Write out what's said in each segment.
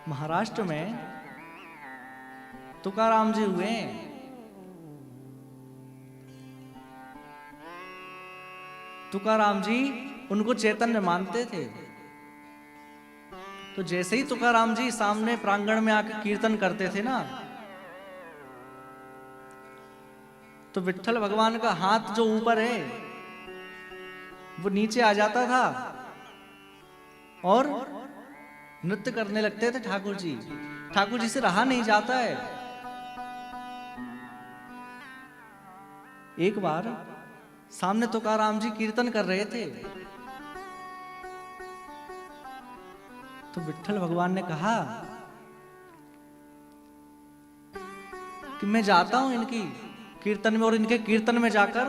महाराष्ट्र में तुकाराम जी हुए हैं। तुकाराम जी उनको चैतन्य मानते थे। तो जैसे ही तुकाराम जी सामने प्रांगण में आकर कीर्तन करते थे ना, तो विट्ठल भगवान का हाथ जो ऊपर है वो नीचे आ जाता था और नृत्य करने लगते थे ठाकुर जी। ठाकुर जी से रहा नहीं जाता है। एक बार सामने तुकाराम जी कीर्तन कर रहे थे, तो विट्ठल भगवान ने कहा कि मैं जाता हूं इनकी कीर्तन में, और इनके कीर्तन में जाकर,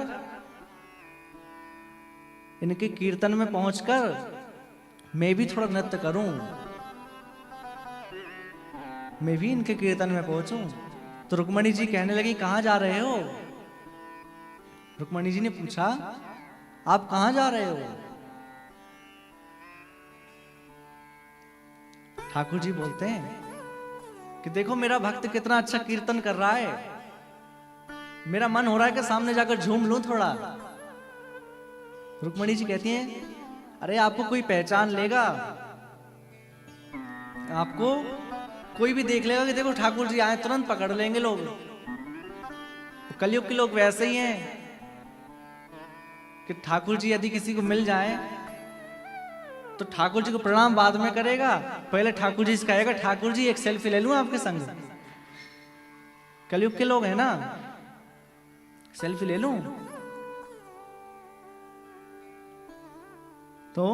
इनके कीर्तन में पहुंचकर मैं भी थोड़ा नृत्य करूं, मैं भी इनके कीर्तन में पहुंचूं। तो रुक्मणी जी कहने लगी, कहां जा रहे हो? रुक्मणी जी ने पूछा, आप कहां जा रहे हो? ठाकुर जी बोलते हैं कि देखो मेरा भक्त कितना अच्छा कीर्तन कर रहा है, मेरा मन हो रहा है कि सामने जाकर झूम लूं थोड़ा। रुक्मणी जी कहती हैं, अरे आपको कोई पहचान लेगा, आपको कोई भी देख लेगा कि देखो ठाकुर जी आए, तुरंत पकड़ लेंगे लोग। कलयुग के लोग वैसे ही हैं कि ठाकुर जी यदि किसी को मिल जाए तो ठाकुर जी को प्रणाम बाद में करेगा, पहले ठाकुर जी से कहेगा, ठाकुर जी एक सेल्फी ले लूं आपके संग। कलयुग के लोग हैं ना, सेल्फी ले लूं। तो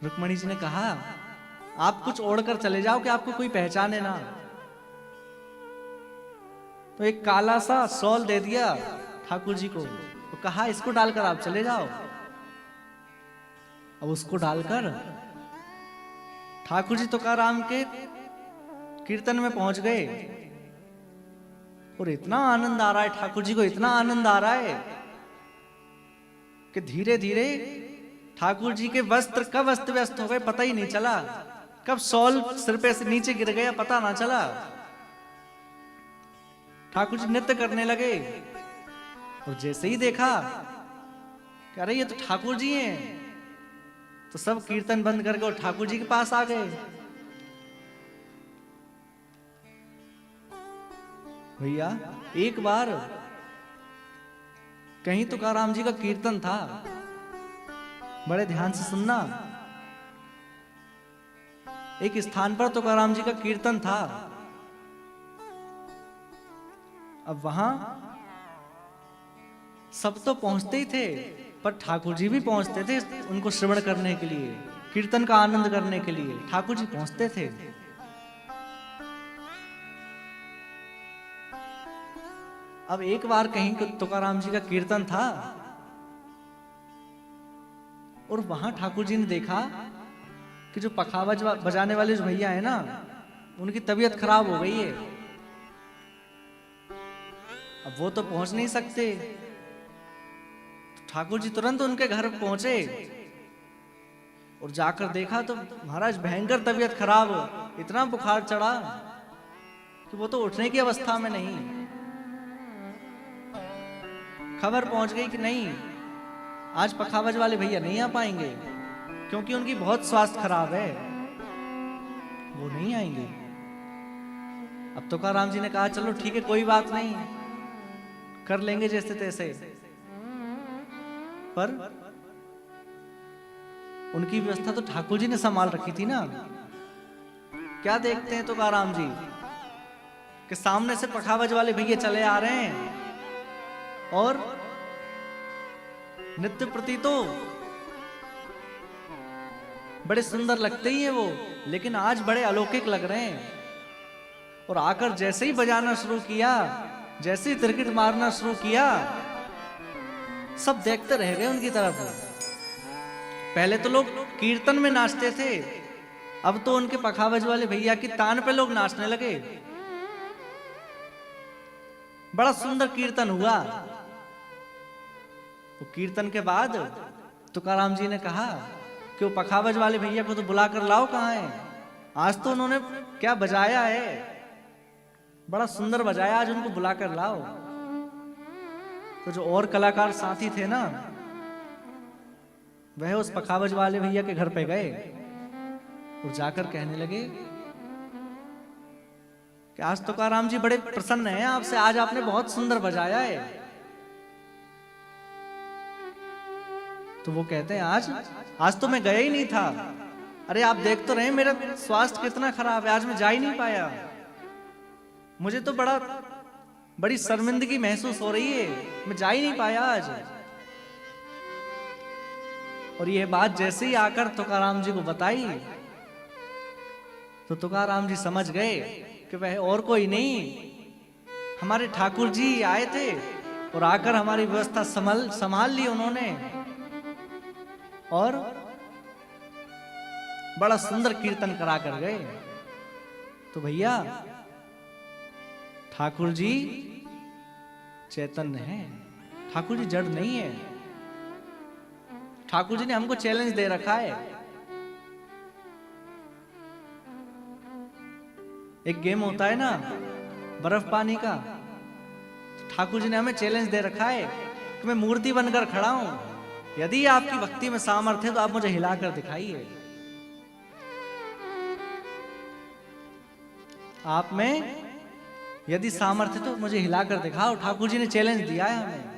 रुक्मणी जी ने कहा, आप कुछ ओढ़कर चले जाओ कि आपको कोई पहचाने ना। तो एक काला सा शॉल दे दिया ठाकुर जी को, तो कहा इसको डालकर आप चले जाओ। अब उसको डालकर ठाकुर जी तुकाराम के कीर्तन में पहुंच गए, और इतना आनंद आ रहा है ठाकुर जी को, इतना आनंद आ रहा है कि धीरे धीरे ठाकुर जी के वस्त्र कब अस्त व्यस्त हो गए पता ही नहीं चला, कब शॉल सिर पे से नीचे गिर गया पता ना चला। ठाकुर जी नृत्य करने लगे, और जैसे ही देखा कि अरे ये तो ठाकुर जी हैं, तो सब कीर्तन बंद करके और ठाकुर जी के पास आ गए। भैया एक बार कहीं तुकाराम जी का कीर्तन था, बड़े ध्यान से सुनना। एक स्थान पर तुकाराम जी का कीर्तन था। अब वहां सब तो पहुंचते ही थे, पर ठाकुर जी भी पहुंचते थे उनको श्रवण करने के लिए, कीर्तन का आनंद करने के लिए ठाकुर जी पहुंचते थे। अब एक बार कहीं तुकाराम जी का कीर्तन था, और वहां ठाकुर जी ने देखा कि जो पखावज बजाने वाले जो भैया है ना, उनकी तबीयत खराब हो गई है। अब वो तो पहुंच नहीं सकते, तो ठाकुर जी तुरंत उनके घर पहुंचे, और जाकर देखा तो महाराज भयंकर तबीयत खराब, इतना बुखार चढ़ा कि वो तो उठने की अवस्था में नहीं। खबर पहुंच गई कि नहीं, आज पखावज वाले भैया नहीं आ पाएंगे, क्योंकि उनकी बहुत स्वास्थ्य खराब है, वो नहीं आएंगे। अब तुकाराम जी ने कहा, चलो ठीक है कोई बात नहीं, कर लेंगे जैसे तैसे। पर उनकी व्यवस्था तो ठाकुर जी ने संभाल रखी थी ना। क्या देखते हैं तुकाराम जी कि सामने से पखावज वाले भैया चले आ रहे हैं, और नित्य प्रति तो बड़े सुंदर लगते ही हैं वो, लेकिन आज बड़े अलौकिक लग रहे हैं। और आकर जैसे ही बजाना शुरू किया, जैसे ही तिरकिट मारना शुरू किया, सब देखते रह गए उनकी तरफ। पहले तो लोग कीर्तन में नाचते थे, अब तो उनके पखावज वाले भैया की तान पे लोग नाचने लगे। बड़ा सुंदर कीर्तन हुआ। तो कीर्तन के बाद तुकाराम जी ने कहा कि वो पखावज वाले भैया को तो बुला कर लाओ, कहाँ है, आज तो उन्होंने क्या बजाया है, बड़ा सुंदर बजाया, आज उनको बुलाकर लाओ। तो जो और कलाकार साथी थे ना, वह उस पखावज वाले भैया के घर पे गए और जाकर कहने लगे कि आज तुकाराम जी बड़े प्रसन्न हैं आपसे, आज आपने बहुत सुंदर बजाया है। तो वो कहते हैं आज तो मैं गया ही नहीं था। अरे आप देख तो रहे मेरा स्वास्थ्य कितना खराब है, आज मैं जा ही नहीं पाया। मुझे तो बड़ी शर्मिंदगी महसूस हो रही है, मैं जा ही नहीं पाया आज। और ये बात जैसे ही आकर तुकाराम जी को बताई तो तुकाराम जी समझ गए कि वह और कोई नहीं, हमारे ठाकुर जी आए थे और आकर हमारी व्यवस्था संभाल ली उन्होंने और बड़ा सुंदर कीर्तन करा कर गए। तो भैया ठाकुर जी चैतन्य है, ठाकुर जी जड़ नहीं है। ठाकुर जी ने हमको चैलेंज दे रखा है। एक गेम होता है ना बर्फ पानी का, ठाकुर जी ने हमें चैलेंज दे रखा है कि मैं मूर्ति बनकर खड़ा हूं, यदि आपकी भक्ति में सामर्थ्य है तो आप मुझे हिलाकर दिखाइए। आप में यदि सामर्थ्य तो मुझे हिलाकर दिखाओ। ठाकुर जी ने चैलेंज दिया है हमें।